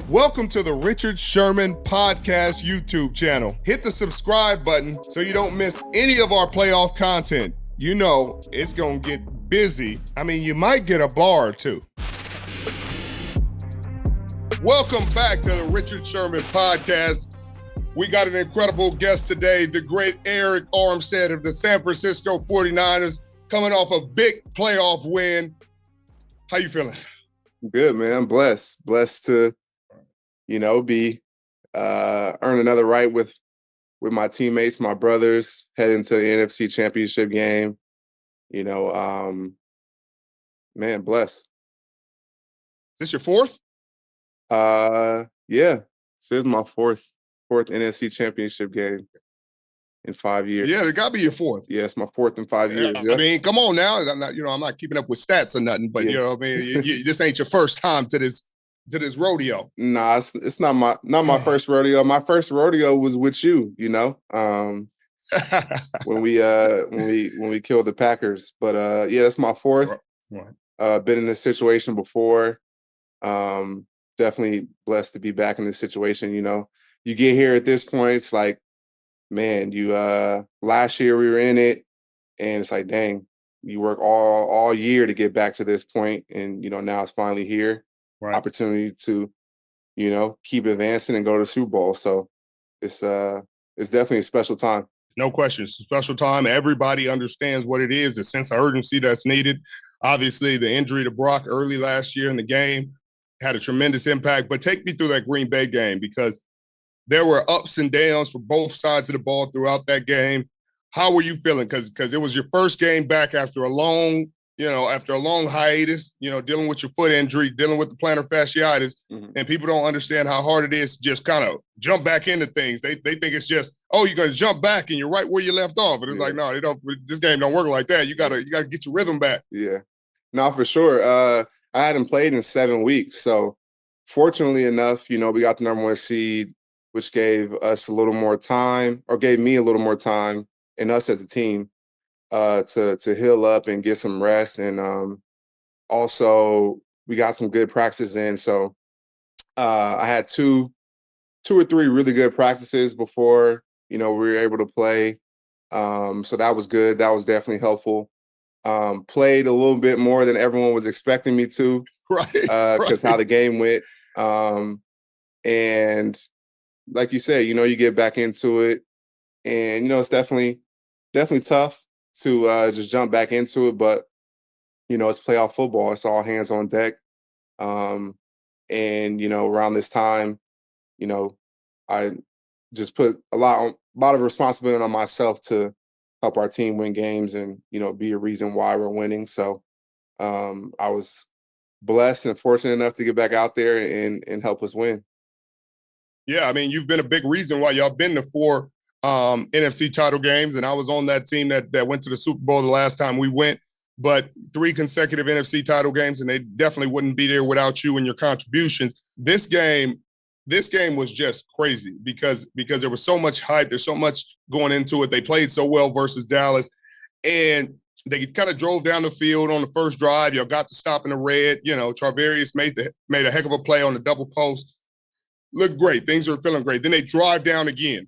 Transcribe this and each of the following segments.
Welcome to the Richard Sherman Podcast YouTube channel. Hit the subscribe button so you don't miss any of our playoff content. You know it's going to get busy. I mean, you might get a bar or two. Welcome back to the Richard Sherman Podcast. We got an incredible guest today, the great Arik Armstead of the San Francisco 49ers, coming off a big playoff win. How you feeling? Good, man. I'm blessed. Blessed to, be earn another right with my teammates, my brothers, head into the NFC Championship game. Man, blessed. Is this your fourth? Yeah. This is my fourth NFC Championship game in 5 years. Yeah, it got to be your fourth. Yeah, it's my fourth in 5 years. Yeah. I mean, come on now. I'm not keeping up with stats or nothing, but this ain't your first time to this rodeo. Nah, it's not my first rodeo. My first rodeo was with you, when we killed the Packers. But yeah, that's my fourth. Right. Been in this situation before. Definitely blessed to be back in this situation. You get here at this point, it's like, man, last year we were in it, and it's like, dang, you work all year to get back to this point, and now it's finally here. Right. Opportunity to, keep advancing and go to the Super Bowl. So it's definitely a special time. No question. It's a special time. Everybody understands what it is, the sense of urgency that's needed. Obviously, the injury to Brock early last year in the game had a tremendous impact. But take me through that Green Bay game, because there were ups and downs for both sides of the ball throughout that game. How were you feeling? Because it was your first game back after a long hiatus, dealing with your foot injury, dealing with the plantar fasciitis, and people don't understand how hard it is to just kind of jump back into things. They think it's just, you're going to jump back and you're right where you left off. But it's like, no, this game don't work like that. You gotta get your rhythm back. Yeah, no, for sure. I hadn't played in 7 weeks. So fortunately enough, we got the number one seed, which gave us a little more time, or gave me a little more time, and us as a team, to heal up and get some rest. And also we got some good practices in. So I had two or three really good practices before, we were able to play. So that was good. That was definitely helpful. Played a little bit more than everyone was expecting me to, right? Because how the game went. And like you said, you get back into it, and, it's definitely tough to just jump back into it. But, it's playoff football. It's all hands on deck. And, around this time, I just put a lot of responsibility on myself to help our team win games and, be a reason why we're winning. So I was blessed and fortunate enough to get back out there and help us win. Yeah, I mean, you've been a big reason why y'all been to 4 NFC title games, and I was on that team that went to the Super Bowl the last time we went, but 3 consecutive NFC title games, and they definitely wouldn't be there without you and your contributions. This game was just crazy because there was so much hype. There's so much going into it. They played so well versus Dallas, and they kind of drove down the field on the first drive. Y'all got to stop in the red. Charvarius made a heck of a play on the double post. Looked great. Things are feeling great. Then they drive down again,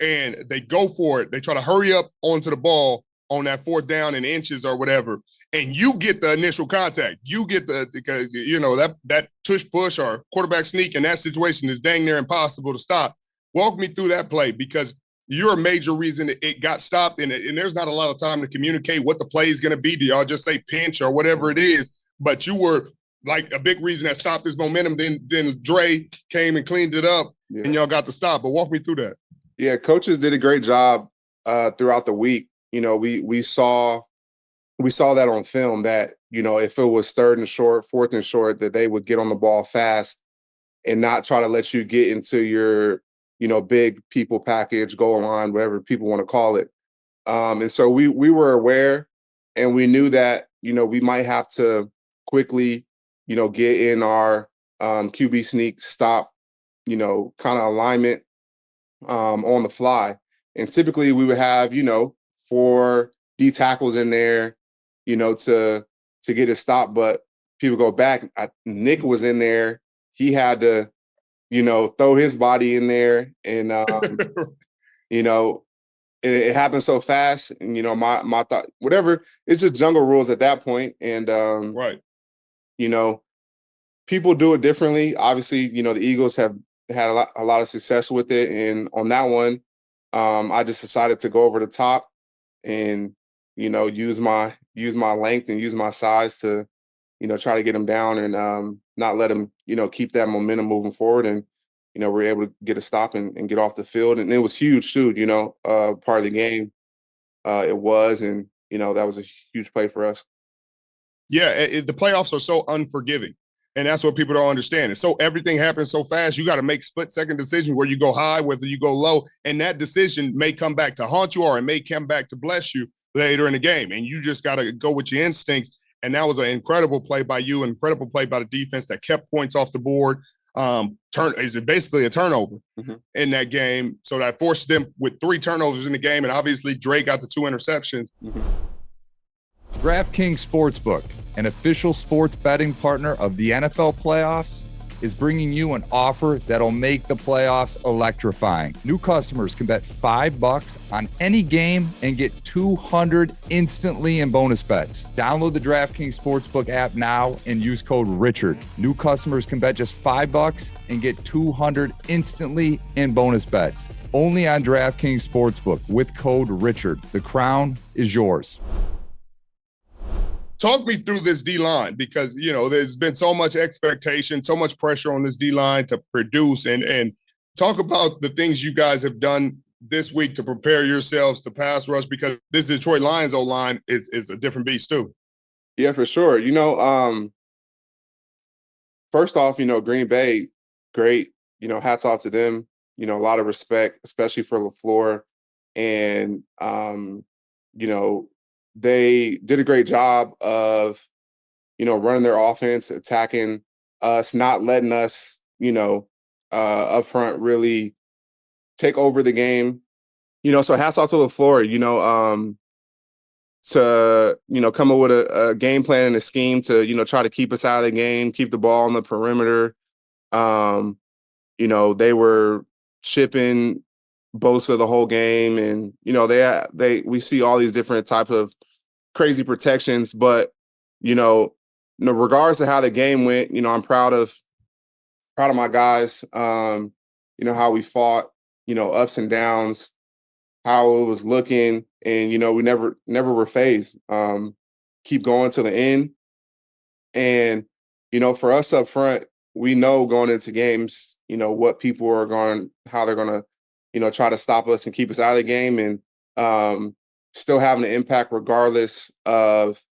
and they go for it. They try to hurry up onto the ball on that 4th down in inches or whatever, and you get the initial contact. You get because that tush push or quarterback sneak in that situation is dang near impossible to stop. Walk me through that play, because you're a major reason it got stopped, and there's not a lot of time to communicate what the play is going to be. Do y'all just say pinch or whatever it is? But you were like a big reason that stopped this momentum. Then Dre came and cleaned it up, and y'all got to stop. But walk me through that. Yeah, coaches did a great job throughout the week. We saw that on film that, if it was 3rd and short, 4th and short, that they would get on the ball fast and not try to let you get into your, big people package, goal line, whatever people want to call it. And so we were aware, and we knew that, we might have to quickly, get in our QB sneak, stop, kind of alignment on the fly. And typically we would have, 4 D tackles in there, to get a stop. But people go back. Nick was in there. He had to throw his body in there. And, you know, it happened so fast. And, my thought, whatever, it's just jungle rules at that point. And, Right. you know, people do it differently. Obviously, the Eagles have had a lot of success with it. And on that one, I just decided to go over the top and, use my length and use my size to, try to get him down and not let him, keep that momentum moving forward. And, we're able to get a stop and get off the field. And it was huge too, part of the game. It was, and, that was a huge play for us. Yeah, the playoffs are so unforgiving. And that's what people don't understand. And so everything happens so fast. You got to make split-second decisions where you go high, whether you go low. And that decision may come back to haunt you, or it may come back to bless you later in the game. And you just got to go with your instincts. And that was an incredible play by you, an incredible play by the defense that kept points off the board. Is basically a turnover in that game. So that forced them with 3 turnovers in the game. And obviously Dre got the 2 interceptions. DraftKings Sportsbook, an official sports betting partner of the NFL playoffs, is bringing you an offer that'll make the playoffs electrifying. New customers can bet $5 on any game and get $200 instantly in bonus bets. Download the DraftKings Sportsbook app now and use code Richard. New customers can bet just $5 and get $200 instantly in bonus bets. Only on DraftKings Sportsbook with code Richard. The crown is yours. Talk me through this D-line, because, there's been so much expectation, so much pressure on this D-line to produce, and talk about the things you guys have done this week to prepare yourselves to pass rush, because this Detroit Lions O-line is a different beast too. Yeah, for sure. First off, Green Bay, great, hats off to them, a lot of respect, especially for LaFleur. And, they did a great job of, running their offense, attacking us, not letting us, up front really take over the game. So hats off to LaFleur, to, come up with a game plan and a scheme to, try to keep us out of the game, keep the ball on the perimeter. They were chipping Bosa the whole game, and, we see all these different types of crazy protections, but regardless of how the game went, I'm proud of my guys. How we fought, ups and downs, how it was looking, and we never were phased. Keep going to the end, and for us up front, we know going into games, what people are going, how they're going to, try to stop us and keep us out of the game, and still having an impact regardless of,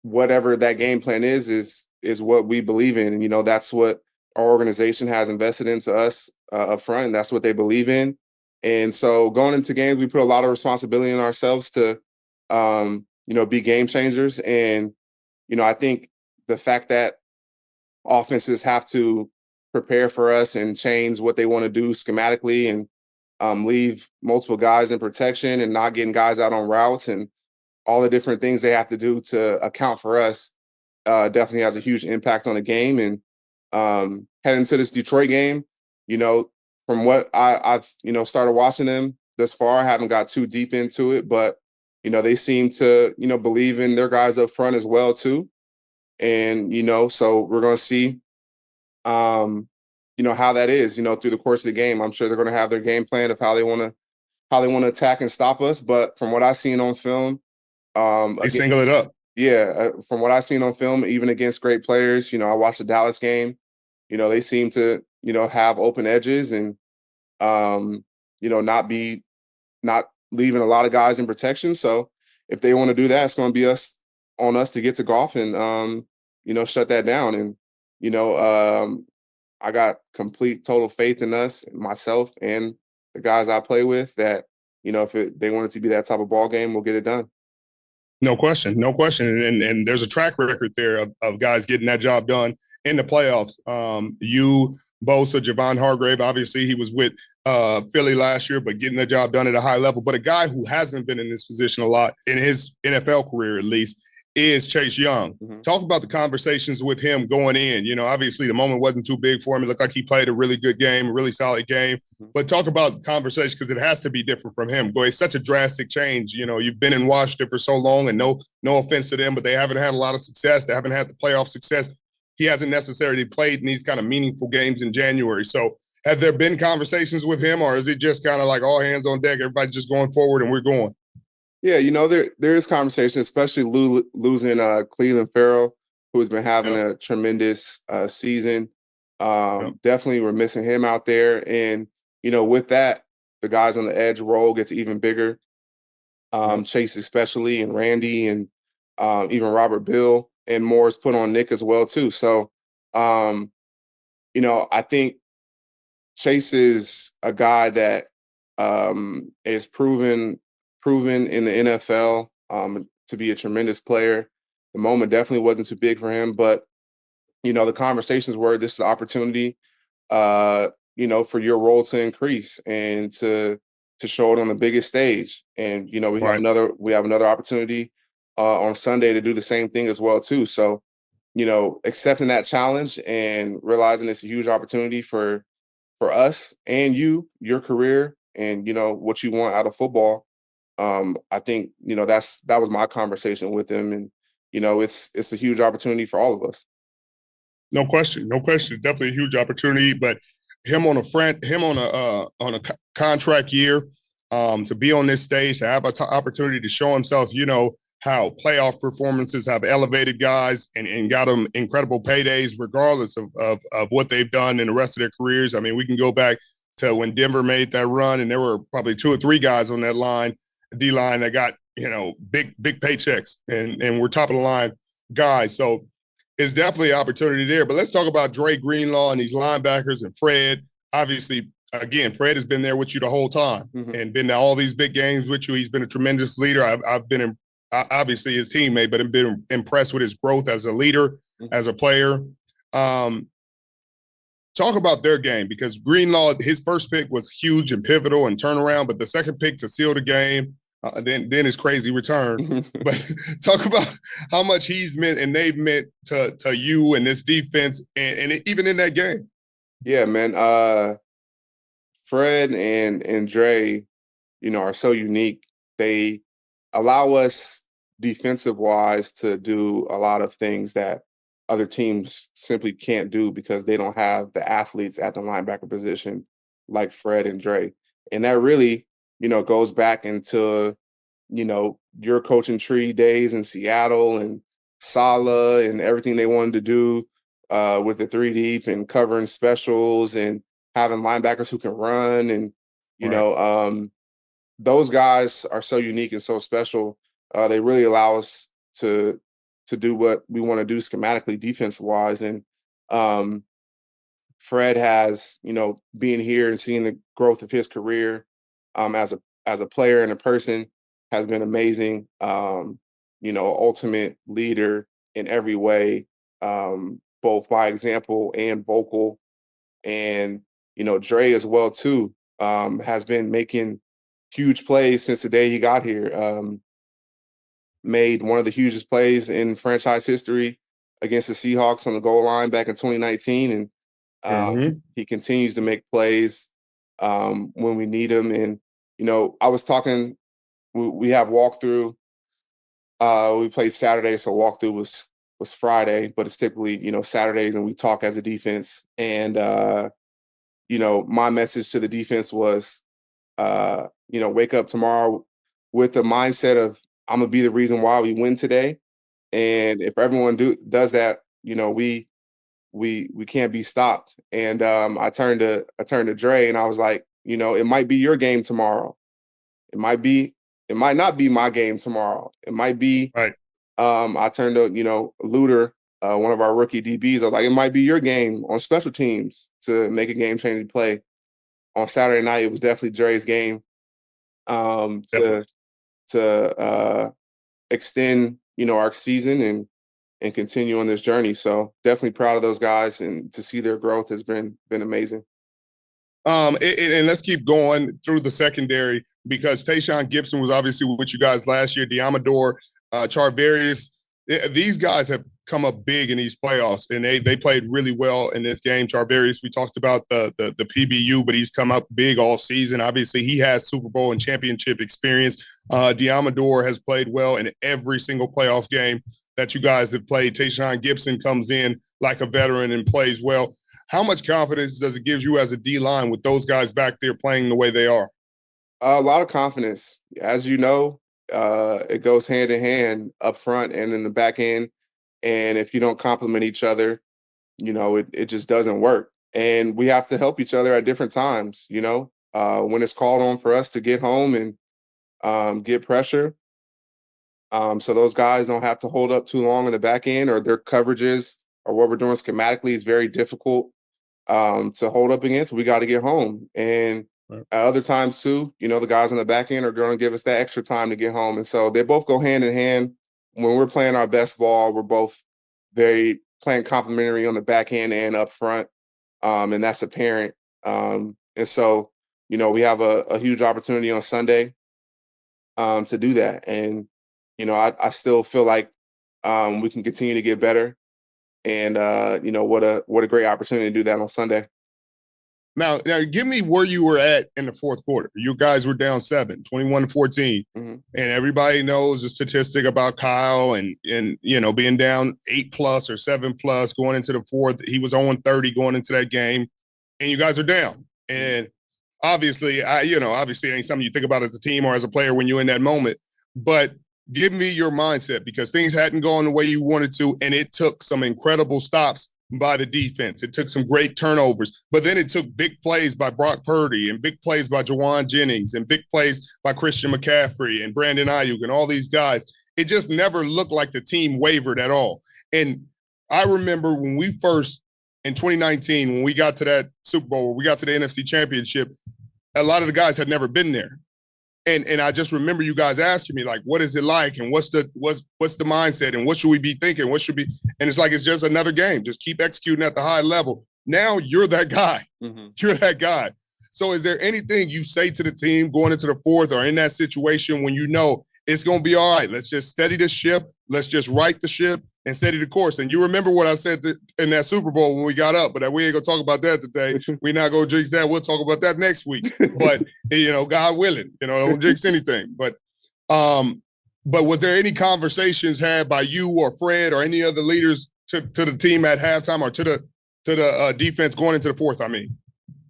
whatever that game plan is what we believe in. And, that's what our organization has invested into us up front, and that's what they believe in. And so going into games, we put a lot of responsibility on ourselves to, be game changers. And, I think the fact that offenses have to prepare for us and change what they want to do schematically, and leave multiple guys in protection and not getting guys out on routes and all the different things they have to do to account for us, definitely has a huge impact on the game. And heading to this Detroit game, from what I've started watching them thus far, I haven't got too deep into it, but they seem to believe in their guys up front as well too. And so we're going to see how that is, through the course of the game. I'm sure they're going to have their game plan of how they want to attack and stop us. But from what I've seen on film, they single it up. Yeah. From what I've seen on film, even against great players, I watched the Dallas game, they seem to, have open edges and, not leaving a lot of guys in protection. So if they want to do that, it's going to be on us to get to golf and, shut that down. And, I got complete total faith in us, myself, and the guys I play with that, if they want it to be that type of ball game, we'll get it done. No question. And there's a track record there of guys getting that job done in the playoffs. You, Bosa, Javon Hargrave, obviously he was with Philly last year, but getting the job done at a high level. But a guy who hasn't been in this position a lot in his NFL career, at least, is Chase Young. Mm-hmm. Talk about the conversations with him going in. You know, obviously the moment wasn't too big for him. It looked like he played a really good game, a really solid game. Mm-hmm. But talk about the conversation because it has to be different from him. Boy, it's such a drastic change. You know, you've been in Washington for so long, and no offense to them, but they haven't had a lot of success. They haven't had the playoff success. He hasn't necessarily played in these kind of meaningful games in January. So have there been conversations with him, or is it just kind of like all hands on deck, everybody just going forward and we're going? Yeah, you know, there is conversation, especially losing Cleveland Farrell, who's been having a tremendous season. Definitely we're missing him out there. And, you know, with that, the guys on the edge role gets even bigger. Chase especially, and Randy, and even Robert Bill, and more is put on Nick as well, too. So, you know, I think Chase is a guy that is proven in the NFL to be a tremendous player. The moment definitely wasn't too big for him, but you know, the conversations were this is an opportunity, you know, for your role to increase and to show it on the biggest stage. And you know, we have another opportunity on Sunday to do the same thing as well too. So, you know, accepting that challenge and realizing it's a huge opportunity for us and your career, and you know what you want out of football. I think, you know, that was my conversation with him, and you know, it's a huge opportunity for all of us. No question, definitely a huge opportunity. But him on a contract year, to be on this stage, to have an opportunity to show himself, you know, how playoff performances have elevated guys and got them incredible paydays, regardless of what they've done in the rest of their careers. I mean, we can go back to when Denver made that run, and there were probably 2 or 3 guys on that D-line that got, you know, big paychecks and were top of the line guys. So it's definitely an opportunity there. But let's talk about Dre Greenlaw and these linebackers and Fred. Obviously, again, Fred has been there with you the whole time and been to all these big games with you. He's been a tremendous leader. I've been obviously his teammate, but I've been impressed with his growth as a leader, as a player. Talk about their game, because Greenlaw, his first pick was huge and pivotal and turnaround, but the second pick to seal the game, then his crazy return. But talk about how much he's meant and they've meant to you and this defense, and even in that game. Yeah, man. Fred and Dre, you know, are so unique. They allow us defensive-wise to do a lot of things that other teams simply can't do because they don't have the athletes at the linebacker position like Fred and Dre. And that really, you know, goes back into, you know, your coaching tree days in Seattle and Saleh and everything they wanted to do with the 3 deep and covering specials and having linebackers who can run. And, you know, those guys are so unique and so special. They really allow us to do what we want to do schematically, defense-wise. And Fred has, you know, being here and seeing the growth of his career as a player and a person has been amazing. You know, ultimate leader in every way, both by example and vocal. And, you know, Dre as well, too, has been making huge plays since the day he got here. Made one of the hugest plays in franchise history against the Seahawks on the goal line back in 2019. And he continues to make plays when we need him. And, you know, I was talking, we have walkthrough. We played Saturday, so walkthrough was Friday, but it's typically, you know, Saturdays, and we talk as a defense. And, you know, my message to the defense was, you know, wake up tomorrow with the mindset of, I'm gonna be the reason why we win today. And if everyone does that, you know, we can't be stopped. And I turned to Dre and I was like, you know, it might be your game tomorrow. It might not be my game tomorrow. It might be I turned to, you know, Luter, one of our rookie DBs. I was like, it might be your game on special teams to make a game-changing play. On Saturday night, it was definitely Dre's game to extend, you know, our season and continue on this journey. So definitely proud of those guys, and to see their growth has been amazing. And let's keep going through the secondary, because Tayshaun Gibson was obviously with you guys last year. Diamador, Charvarius these guys have come up big in these playoffs, and they played really well in this game. Charvarius, we talked about the PBU, but he's come up big all season. Obviously, he has Super Bowl and championship experience. Diamador has played well in every single playoff game that you guys have played. Tayshaun Gibson comes in like a veteran and plays well. How much confidence does it give you as a D-line with those guys back there playing the way they are? A lot of confidence. As you know, it goes hand in hand up front and in the back end. And if you don't complement each other, it just doesn't work. And we have to help each other at different times, when it's called on for us to get home and get pressure. So those guys don't have to hold up too long in the back end, or their coverages or what we're doing schematically is very difficult to hold up against. We got to get home. And at other times too, the guys on the back end are going to give us that extra time to get home. And so they both go hand in hand. When we're playing our best ball, we're both very playing complementary on the back end and up front. And that's apparent. And so, we have a huge opportunity on Sunday to do that. And, I still feel like we can continue to get better. And, what a great opportunity to do that on Sunday. Now, give me where you were at in the fourth quarter. You guys were down 21-14. Mm-hmm. And everybody knows the statistic about Kyle and being down 8+ or 7+ going into the fourth. He was 0-30 going into that game, and you guys are down. And obviously, obviously it ain't something you think about as a team or as a player when you're in that moment. But give me your mindset, because things hadn't gone the way you wanted to, and it took some incredible stops by the defense. It took some great turnovers, but then it took big plays by Brock Purdy and big plays by Jawan Jennings and big plays by Christian McCaffrey and Brandon Ayuk and all these guys. It just never looked like the team wavered at all. And I remember when we first, in 2019, when we got to that Super Bowl, we got to the NFC Championship, a lot of the guys had never been there. And I just remember you guys asking me, like, what is it like? And what's the mindset? And what should we be thinking? And it's like, it's just another game. Just keep executing at the high level. Now you're that guy. Mm-hmm. You're that guy. So is there anything you say to the team going into the fourth or in that situation when you know it's going to be all right? Let's just steady the ship. Let's just right the ship and steady the course. And you remember what I said in that Super Bowl when we got up, but we ain't going to talk about that today. We're not going to jinx that. We'll talk about that next week. But, God willing, don't jinx anything. But was there any conversations had by you or Fred or any other leaders to the team at halftime or to the defense going into the fourth, I mean?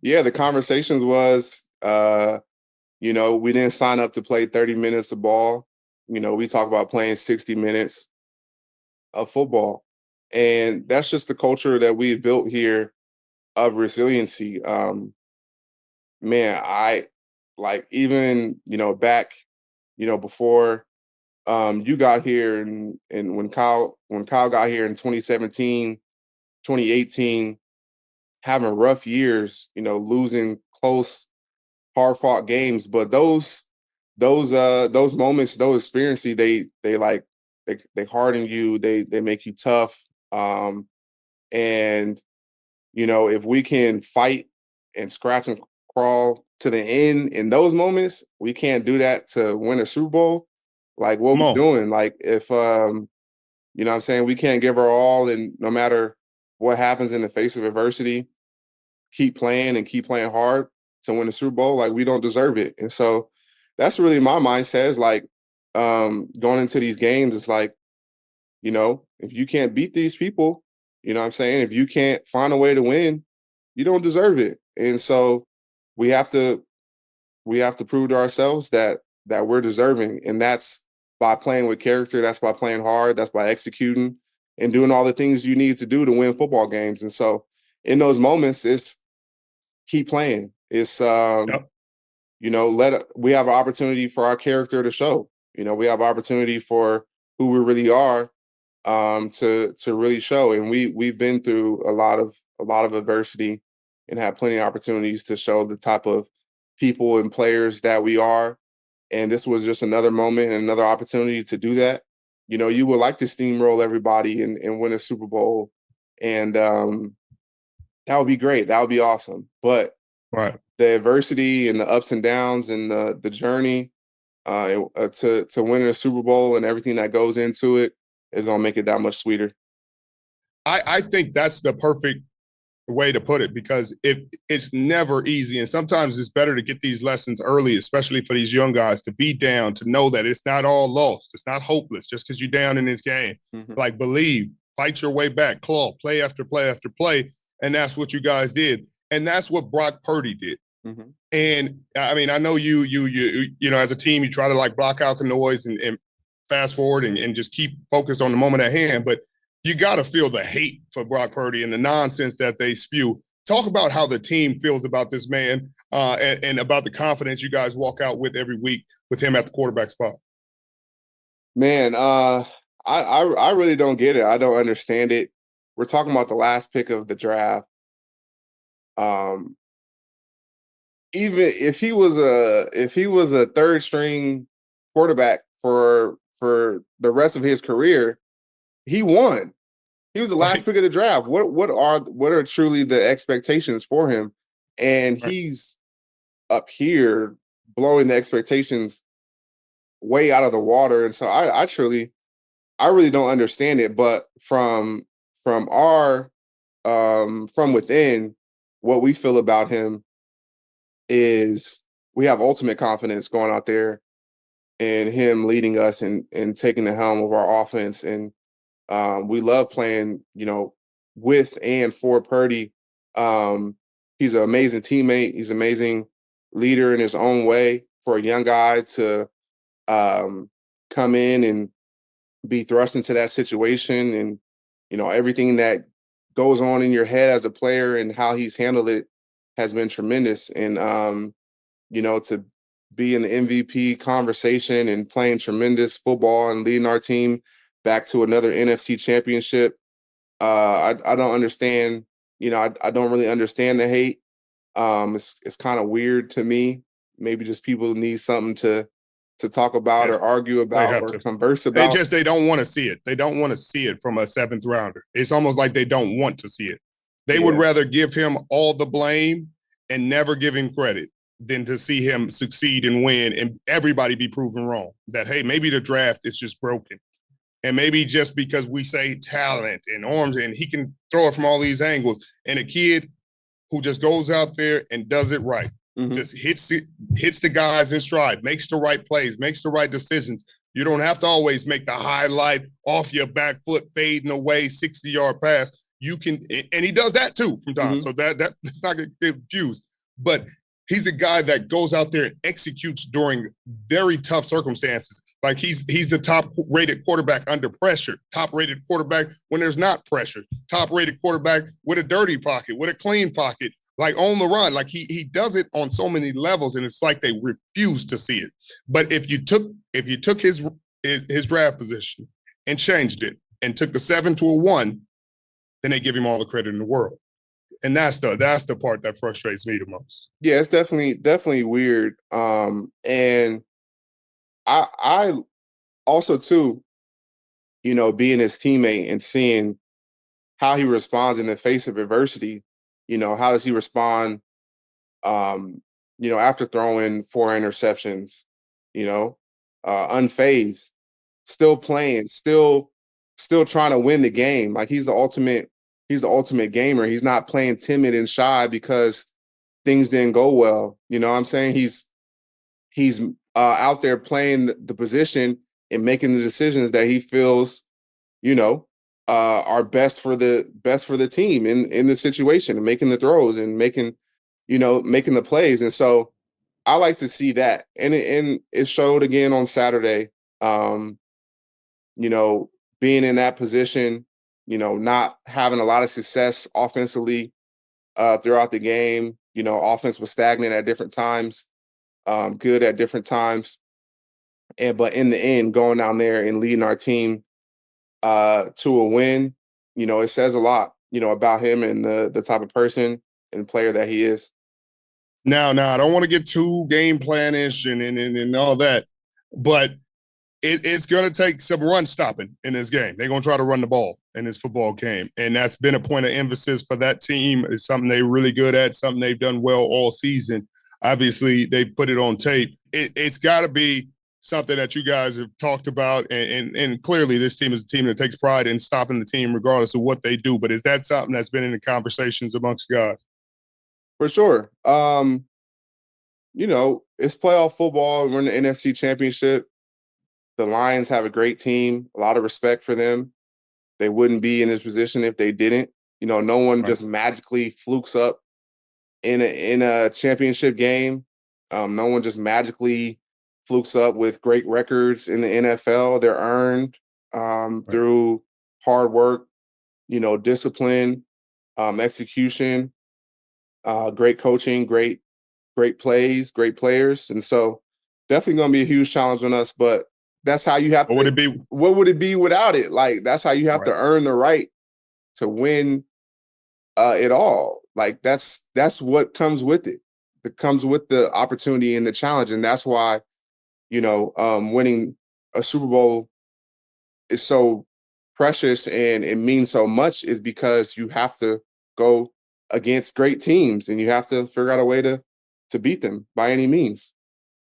Yeah, the conversations was, we didn't sign up to play 30 minutes of ball. We talk about playing 60 minutes of football. And that's just the culture that we've built here of resiliency. I like even, back, before you got here and when Kyle got here in 2017, 2018, having rough years, losing close, hard-fought games. But those moments, those experiences, they harden you, they make you tough. And if we can fight and scratch and crawl to the end in those moments, we can't do that to win a Super Bowl. Like, what we're doing, like, if what I'm saying, we can't give our all, and no matter what happens in the face of adversity, keep playing and keep playing hard to win the Super Bowl, like, we don't deserve it. And so that's really my mindset, is like, going into these games, it's like, if you can't beat these people, what I'm saying, if you can't find a way to win, you don't deserve it. And so we have to prove to ourselves that we're deserving. And that's by playing with character. That's by playing hard. That's by executing and doing all the things you need to do to win football games. And so in those moments, it's keep playing. It's, we have an opportunity for our character to show. We have opportunity for who we really are to really show. And we've been through a lot of adversity and have plenty of opportunities to show the type of people and players that we are. And this was just another moment and another opportunity to do that. You would like to steamroll everybody and win a Super Bowl. And that would be great. That would be awesome. But right, the adversity and the ups and downs and the journey to winning a Super Bowl and everything that goes into it, is going to make it that much sweeter. I think that's the perfect way to put it, because it's never easy. And sometimes it's better to get these lessons early, especially for these young guys, to be down, to know that it's not all lost. It's not hopeless just because you're down in this game. Like, believe, fight your way back, claw, play after play after play. And that's what you guys did. And that's what Brock Purdy did. And I mean, I know you know, as a team, you try to like block out the noise and fast forward and just keep focused on the moment at hand. But you got to feel the hate for Brock Purdy and the nonsense that they spew. Talk about how the team feels about this man and about the confidence you guys walk out with every week with him at the quarterback spot. Man, I really don't get it. I don't understand it. We're talking about the last pick of the draft. Even if he was a third string quarterback for the rest of his career, he won. He was the last pick of the draft. What are truly the expectations for him? And he's up here blowing the expectations way out of the water. And so I really don't understand it. But from within, what we feel about him is we have ultimate confidence going out there and him leading us and taking the helm of our offense. And we love playing, you know, with and for Purdy. He's an amazing teammate. He's an amazing leader in his own way for a young guy to come in and be thrust into that situation. And, you know, everything that goes on in your head as a player and how he's handled it has been tremendous. And, you know, to be in the MVP conversation and playing tremendous football and leading our team back to another NFC Championship. I don't understand, you know, I don't really understand the hate. It's kind of weird to me. Maybe just people need something to talk about or argue about or converse about. They don't want to see it. They don't want to see it from a seventh rounder. It's almost like they don't want to see it. They would rather give him all the blame and never give him credit than to see him succeed and win and everybody be proven wrong. That, hey, maybe the draft is just broken. And maybe just because we say talent and arms and he can throw it from all these angles, and a kid who just goes out there and does it right, just hits the guys in stride, makes the right plays, makes the right decisions. You don't have to always make the highlight off your back foot, fading away, 60-yard pass. You can, and he does that too from time. So that's not going to get confused. But he's a guy that goes out there and executes during very tough circumstances. Like he's the top-rated quarterback under pressure, top-rated quarterback when there's not pressure, top-rated quarterback with a dirty pocket, with a clean pocket, like on the run. Like he does it on so many levels, and it's like they refuse to see it. But if you took his draft position and changed it and took the 7 to a 1, then they give him all the credit in the world. And that's the part that frustrates me the most. Yeah, it's definitely weird. And I also too, you know, being his teammate and seeing how he responds in the face of adversity. You know, how does he respond? You know, after throwing 4 interceptions, you know, unfazed, still playing, still trying to win the game. Like he's the ultimate gamer. He's not playing timid and shy because things didn't go well. You know what I'm saying? He's out there playing the position and making the decisions that he feels, you know, are best for the team in the situation, and making the throws and making the plays. And so I like to see that. And it showed again on Saturday. You know, being in that position, you know, not having a lot of success offensively throughout the game. You know, offense was stagnant at different times, good at different times. But in the end, going down there and leading our team to a win, you know, it says a lot, you know, about him and the type of person and player that he is. Now, I don't want to get too game plan-ish and all that, but it's going to take some run stopping in this game. They're going to try to run the ball in this football game, and that's been a point of emphasis for that team. It's something they're really good at, something they've done well all season. Obviously, they put it on tape. It's got to be something that you guys have talked about, and clearly this team is a team that takes pride in stopping the team regardless of what they do. But is that something that's been in the conversations amongst guys? For sure. It's playoff football. We're in the NFC Championship. The Lions have a great team, a lot of respect for them. They wouldn't be in this position if they didn't. No one just magically flukes up in a championship game. No one just magically flukes up with great records in the NFL. They're earned through hard work, discipline, execution, great coaching, great plays, great players. And so definitely going to be a huge challenge on us, but that's how you have to. What would it be without it? Like, that's how you have to earn the right to win it all. Like, that's what comes with it. It comes with the opportunity and the challenge. And that's why, winning a Super Bowl is so precious and it means so much, is because you have to go against great teams and you have to figure out a way to beat them by any means.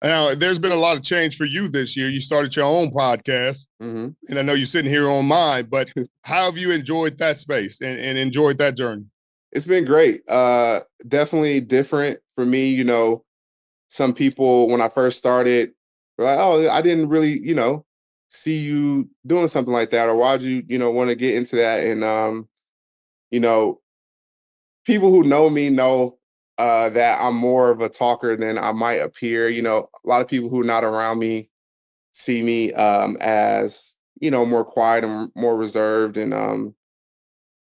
Now, there's been a lot of change for you this year. You started your own podcast, and I know you're sitting here on mine, but how have you enjoyed that space and enjoyed that journey? It's been great. Definitely different for me. Some people, when I first started, were like, oh, I didn't really, see you doing something like that, or why'd you, want to get into that? And, people who know me know that I'm more of a talker than I might appear. A lot of people who are not around me see me as, more quiet and more reserved. And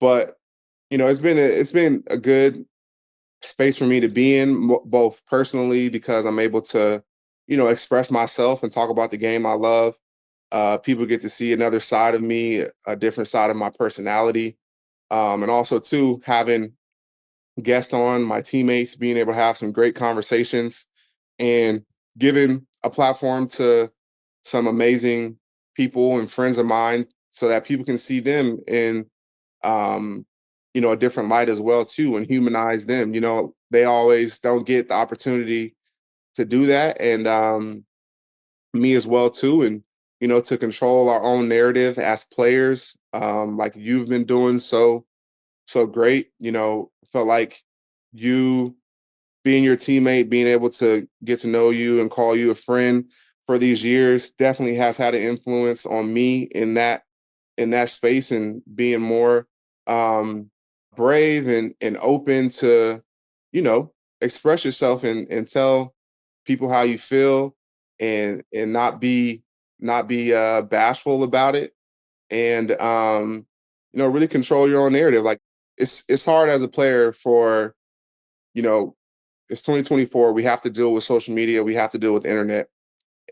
but it's been a good space for me to be in, both personally, because I'm able to, express myself and talk about the game I love. People get to see another side of me, a different side of my personality. And also too, having guests on, my teammates, being able to have some great conversations and giving a platform to some amazing people and friends of mine so that people can see them in, a different light as well too, and humanize them. They always don't get the opportunity to do that. And me as well too. And, to control our own narrative as players, like you've been doing so great. Felt like you being your teammate, being able to get to know you and call you a friend for these years definitely has had an influence on me in that space, and being more brave and open to, express yourself and tell people how you feel, and not be bashful about it, and really control your own narrative. Like, it's hard as a player for, it's 2024. We have to deal with social media. We have to deal with the internet.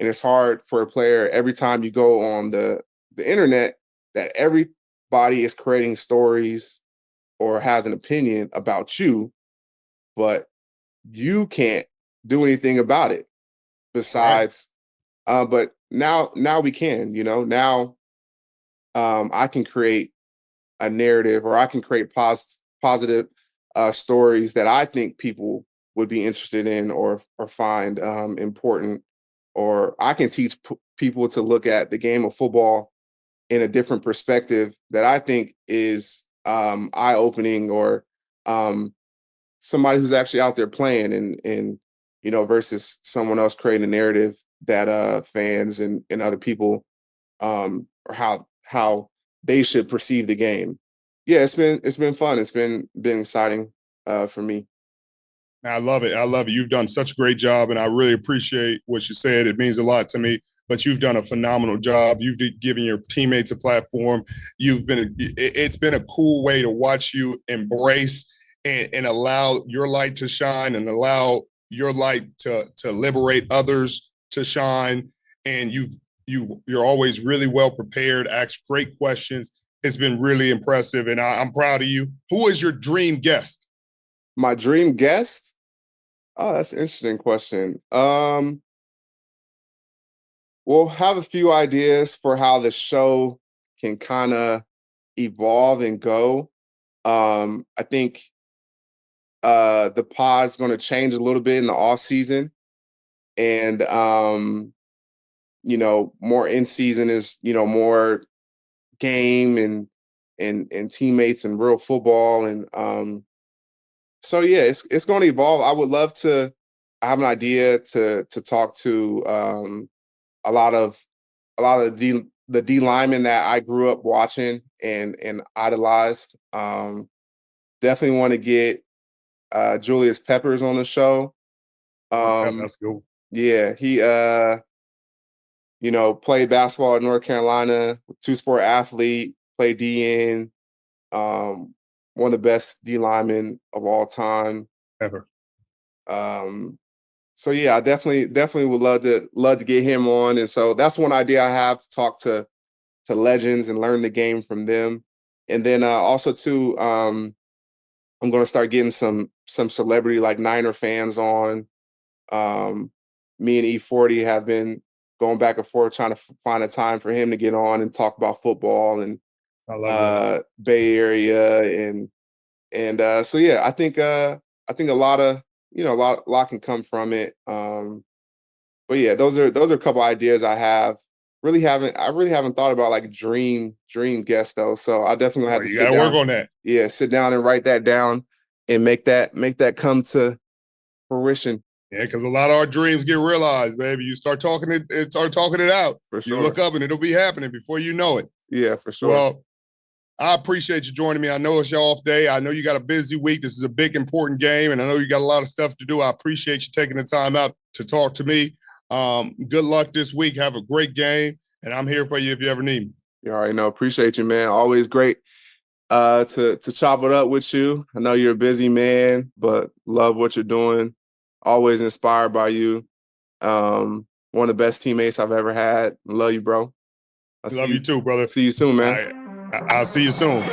And it's hard for a player every time you go on the internet that everybody is creating stories or has an opinion about you, but you can't do anything about it besides, but now we can, now I can create a narrative, or I can create positive stories that I think people would be interested in or find important, or I can teach people to look at the game of football in a different perspective that I think is eye-opening, or somebody who's actually out there playing, and versus someone else creating a narrative that fans and other people or how they should perceive the game. Yeah, it's been fun. It's been exciting for me. I love it. I love it. You've done such a great job, and I really appreciate what you said. It means a lot to me, but you've done a phenomenal job. You've given your teammates a platform. It's been a cool way to watch you embrace and allow your light to shine, and allow your light to liberate others to shine. And you're always really well prepared, ask great questions. It's been really impressive, and I'm proud of you. Who is your dream guest? My dream guest? Oh, that's an interesting question. We'll have a few ideas for how the show can kind of evolve and go. I think the pod's going to change a little bit in the off season, and more in season is, more game and teammates and real football. And so yeah, it's going to evolve. I would love to. I have an idea to talk to a lot of the D linemen that I grew up watching and idolized. Definitely want to get Julius Peppers on the show. That's cool. Yeah, he played basketball at North Carolina, two-sport athlete, played DN, one of the best D linemen of all time ever. So yeah, I definitely would love to get him on. And so that's one idea I have, to talk to legends and learn the game from them. And then also too, I'm going to start getting some celebrity like Niner fans on. Me and E40 have been going back and forth trying to find a time for him to get on and talk about football and Bay Area and so yeah, I think a lot of a lot can come from it. But yeah, those are a couple ideas I have. I really haven't thought about like dream guests though. So I definitely have to sit down. Work on that. Yeah, sit down and write that down and make that come to fruition. Yeah, because a lot of our dreams get realized, baby. You start talking it out. For sure. You look up and it'll be happening before you know it. Yeah, for sure. Well, I appreciate you joining me. I know it's your off day. I know you got a busy week. This is a big, important game, and I know you got a lot of stuff to do. I appreciate you taking the time out to talk to me. Good luck this week. Have a great game, and I'm here for you if you ever need me. You already know. Appreciate you, man. Always great to chop it up with you. I know you're a busy man, but love what you're doing. Always inspired by you. One of the best teammates I've ever had. Love you, bro. Love you too, brother. See you soon, man. I'll see you soon.